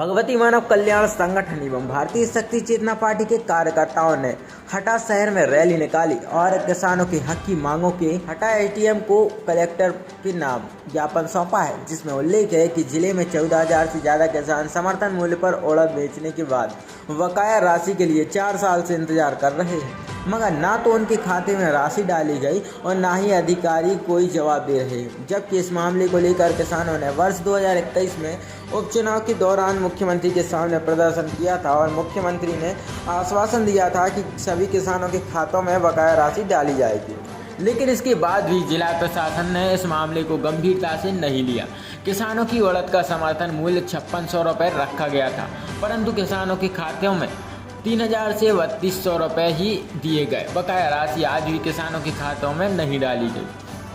भगवती मानव कल्याण संगठन एवं भारतीय शक्ति चेतना पार्टी के कार्यकर्ताओं ने हटा शहर में रैली निकाली और किसानों के हक की मांगों के हटा एटीएम को कलेक्टर के नाम ज्ञापन सौंपा है, जिसमें उल्लेख है कि जिले में 14,000 से ज़्यादा किसान समर्थन मूल्य पर उड़द बेचने के बाद बकाया राशि के लिए 4 साल से इंतजार कर रहे हैं, मगर ना तो उनके खाते में राशि डाली गई और ना ही अधिकारी कोई जवाब दे रहे हैं। जबकि इस मामले को लेकर किसानों ने वर्ष 2021 में उपचुनाव के दौरान मुख्यमंत्री के सामने प्रदर्शन किया था और मुख्यमंत्री ने आश्वासन दिया था कि सभी किसानों के खातों में बकाया राशि डाली जाएगी, लेकिन इसके बाद भी जिला प्रशासन ने इस मामले को गंभीरता से नहीं लिया। किसानों की उड़द का समर्थन मूल्य 5600 रुपये रखा गया था, परंतु किसानों के खातों में 3000 से 3200 रुपये ही दिए गए। बकाया राशि आज भी किसानों के खातों में नहीं डाली गई।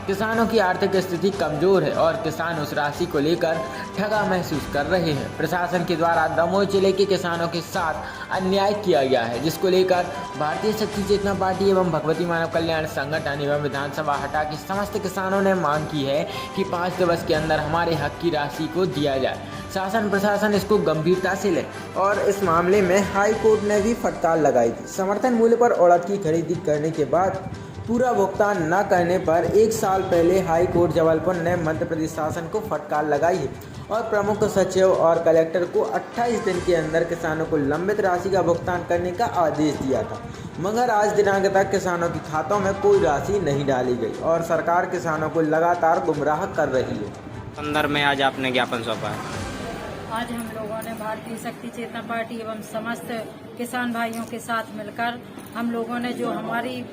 किसानों की आर्थिक स्थिति कमजोर है और किसान उस राशि को लेकर ठगा महसूस कर रहे हैं। प्रशासन के द्वारा दमोह जिले के किसानों के साथ अन्याय किया गया है, जिसको लेकर भारतीय शक्ति चेतना पार्टी एवं भगवती मानव कल्याण संगठन एवं विधानसभा हटा के समस्त किसानों ने मांग की है कि 5 दिवस के अंदर हमारे हक की राशि को दिया जाए। शासन प्रशासन इसको गंभीरता से ले और इस मामले में हाई कोर्ट ने भी फटकार लगाई थी। समर्थन मूल्य पर उड़द की खरीदी करने के बाद पूरा भुगतान न करने पर 1 साल पहले हाई कोर्ट जबलपुर ने मध्य प्रदेश शासन को फटकार लगाई है और प्रमुख सचिव और कलेक्टर को 28 दिन के अंदर किसानों को लंबित राशि का भुगतान करने का आदेश दिया था, मगर आज दिनांक तक किसानों के खातों में कोई राशि नहीं डाली गई और सरकार किसानों को लगातार गुमराह कर रही है। संदर्भ में आज आपने ज्ञापन सौंपा है। आज हम लोगों ने भारतीय शक्ति चेतना पार्टी एवं समस्त किसान भाइयों के साथ मिलकर हम लोगों ने जो हमारी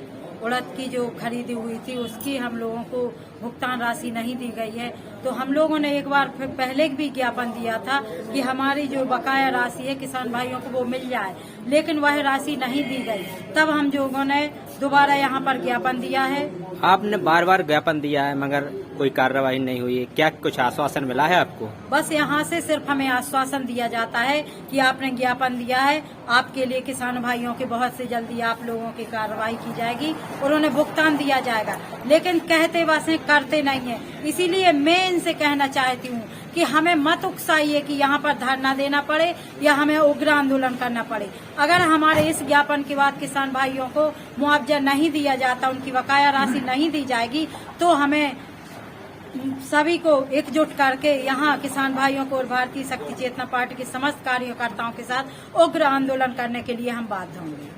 उड़द की जो खरीदी हुई थी उसकी हम लोगों को भुगतान राशि नहीं दी गई है, तो हम लोगों ने एक बार फिर पहले भी ज्ञापन दिया था कि हमारी जो बकाया राशि है किसान भाइयों को वो मिल जाए, लेकिन वह राशि नहीं दी गई। तब हम लोगों ने दोबारा यहाँ पर ज्ञापन दिया है। आपने बार बार ज्ञापन दिया है मगर कोई कार्रवाई नहीं हुई है, क्या कुछ आश्वासन मिला है आपको? बस यहाँ से सिर्फ हमें आश्वासन दिया जाता है कि आपने ज्ञापन दिया है, आपके लिए किसान भाइयों के बहुत से जल्दी आप लोगों की कार्रवाई की जाएगी और उन्हें भुगतान दिया जाएगा, लेकिन कहते बस हैं करते नहीं है। इसीलिए मैं इनसे कहना चाहती हूँ कि हमें मत उकसाइए कि यहाँ पर धरना देना पड़े या हमें उग्र आंदोलन करना पड़े। अगर हमारे इस ज्ञापन के बाद किसान भाइयों को मुआवजा नहीं दिया जाता, उनकी बकाया राशि नहीं दी जाएगी, तो हमें सभी को एकजुट करके यहाँ किसान भाइयों को और भारतीय शक्ति चेतना पार्टी के समस्त कार्यकर्ताओं के साथ उग्र आंदोलन करने के लिए हम बाध्य होंगे।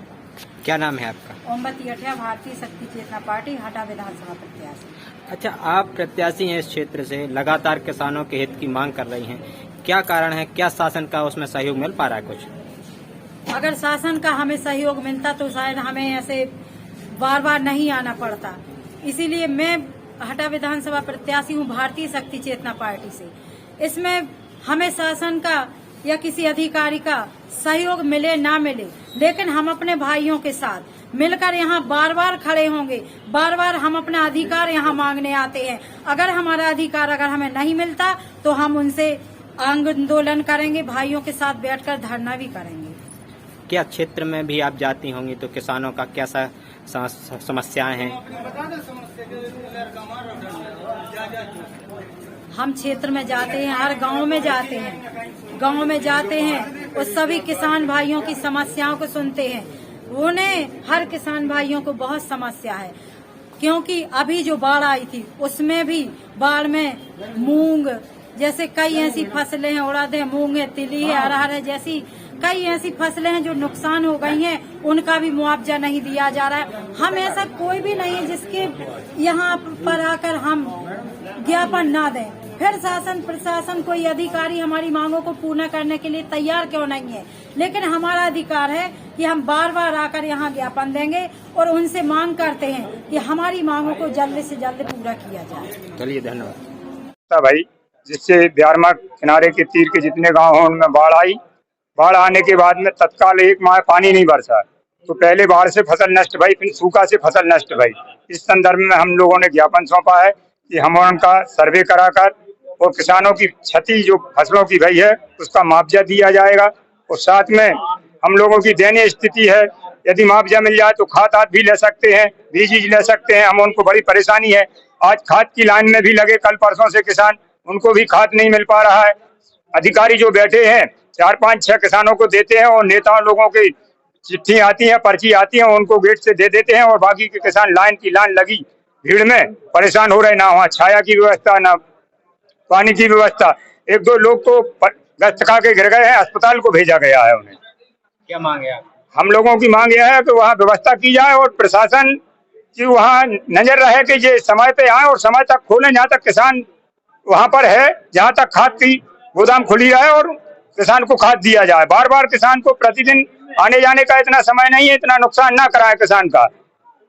क्या नाम है आपका? ओमवती अठिया, भारतीय शक्ति चेतना पार्टी हटा विधानसभा प्रत्याशी। अच्छा, आप प्रत्याशी हैं इस क्षेत्र से, लगातार किसानों के हित की मांग कर रही हैं, क्या कारण है? क्या शासन का उसमें सहयोग मिल पा रहा है कुछ? अगर शासन का हमें सहयोग मिलता तो शायद हमें ऐसे बार बार नहीं आना पड़ता। इसीलिए मैं हटा विधानसभा प्रत्याशी हूँ भारतीय शक्ति चेतना पार्टी से। इसमें हमें शासन का या किसी अधिकारी का सहयोग मिले ना मिले, लेकिन हम अपने भाइयों के साथ मिलकर यहाँ बार बार खड़े होंगे। बार बार हम अपना अधिकार यहाँ मांगने आते हैं। अगर हमारा अधिकार अगर हमें नहीं मिलता तो हम उनसे आंदोलन करेंगे, भाइयों के साथ बैठकर धरना भी करेंगे। क्या क्षेत्र में भी आप जाती होंगी तो किसानों का कैसा समस्याएं हैं? हम क्षेत्र में जाते हैं, हर गांव में जाते हैं और सभी किसान भाइयों की समस्याओं को सुनते हैं। उन्हें हर किसान भाइयों को बहुत समस्या है, क्योंकि अभी जो बाढ़ आई थी उसमें भी बाढ़ में मूंग जैसे कई ऐसी फसलें हैं, उड़द है, मूंग है, तिली है, अरहर है, जैसी कई ऐसी फसलें हैं जो नुकसान हो गई हैं, उनका भी मुआवजा नहीं दिया जा रहा है। हम ऐसा कोई भी नहीं है जिसके यहाँ पर आकर हम ज्ञापन ना दें। फिर शासन प्रशासन कोई अधिकारी हमारी मांगों को पूर्ण करने के लिए तैयार क्यों नहीं है, लेकिन हमारा अधिकार है कि हम बार बार आकर यहाँ ज्ञापन देंगे और उनसे मांग करते हैं कि हमारी मांगों को जल्द से जल्द पूरा किया जाए। चलिए, धन्यवाद। भाई, जिससे बिहारमा किनारे के तीर के जितने गांव हैं उनमें बाढ़ आई। बाढ़ आने के बाद में तत्काल 1 माह पानी नहीं बरसा, तो पहले बाढ़ से फसल नष्ट भई, फिर सूखा से फसल नष्ट भई। इस संदर्भ में हम लोगों ने ज्ञापन सौंपा है कि हम उनका सर्वे कराकर और किसानों की क्षति जो फसलों की भई है उसका मुआवजा दिया जाएगा। और साथ में हम लोगों की दयनीय स्थिति है, यदि मुआवजा मिल जाए तो खाद आद भी ले सकते हैं, बीज ले सकते हैं। हम उनको बड़ी परेशानी है, आज खाद की लाइन में भी लगे कल परसों से किसान, उनको भी खाद नहीं मिल पा रहा है। अधिकारी जो बैठे हैं 4 5 6 किसानों को देते हैं और नेताओं लोगों की चिट्ठी आती है, पर्ची आती है, उनको गेट से दे देते हैं और बाकी के किसान लाइन की लाइन लगी भीड़ में परेशान हो रहे। ना वहाँ छाया की व्यवस्था, ना पानी की व्यवस्था। 1 2 लोग तो दस्त खा के गिर गए हैं, अस्पताल को भेजा गया है उन्हें। क्या मांग है आप? हम लोगों की मांग यह है कि वहाँ व्यवस्था की जाए और प्रशासन की वहाँ नजर रहे कि ये समय पे आए और समय तक खोलें, जहाँ तक किसान वहाँ पर है, जहाँ तक खाद की गोदाम खुली रहे और किसान को खाद दिया जाए। बार बार किसान को प्रतिदिन आने जाने का इतना समय नहीं है, इतना नुकसान ना कराए किसान का।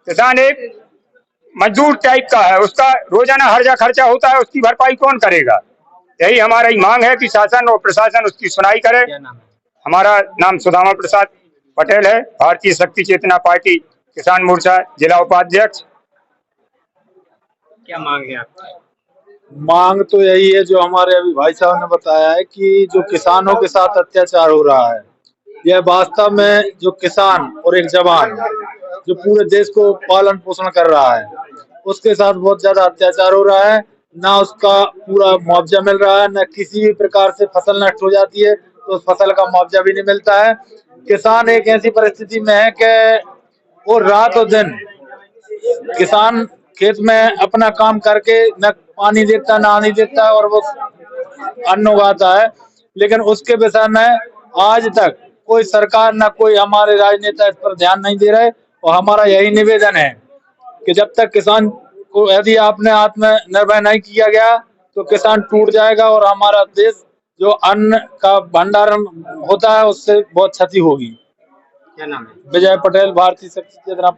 किसान एक मजदूर टाइप का है, उसका रोजाना हर्जा खर्चा होता है, उसकी भरपाई कौन करेगा? यही हमारी मांग है कि शासन और प्रशासन उसकी सुनाई करे। क्या नाम है? हमारा नाम सुदामा प्रसाद पटेल है, भारतीय शक्ति चेतना पार्टी किसान मोर्चा जिला उपाध्यक्ष। क्या मांग है आपकी? मांग तो यही है जो हमारे अभी भाई साहब ने बताया है कि जो किसानों के साथ अत्याचार हो रहा है, यह वास्तव में जो किसान और एक जवान जो पूरे देश को पालन पोषण कर रहा है, उसके साथ बहुत ज्यादा अत्याचार हो रहा है। ना उसका पूरा मुआवजा मिल रहा है, न किसी भी प्रकार से फसल नष्ट हो जाती है तो उस फसल का मुआवजा भी नहीं मिलता है। किसान एक ऐसी परिस्थिति में है कि वो रात और दिन किसान खेत में अपना काम करके न पानी देता ना आने देता है और वो अन्न उगाता है, लेकिन उसके विषय में आज तक कोई सरकार ना कोई हमारे राजनेता इस पर ध्यान नहीं दे रहे। और हमारा यही निवेदन है कि जब तक किसान को यदि आपने आत्मनिर्भर नहीं किया गया तो किसान टूट जाएगा और हमारा देश जो अन्न का भंडारण होता है उससे बहुत क्षति होगी। क्या नाम है? विजय पटेल, भारतीय शक्ति चेतना।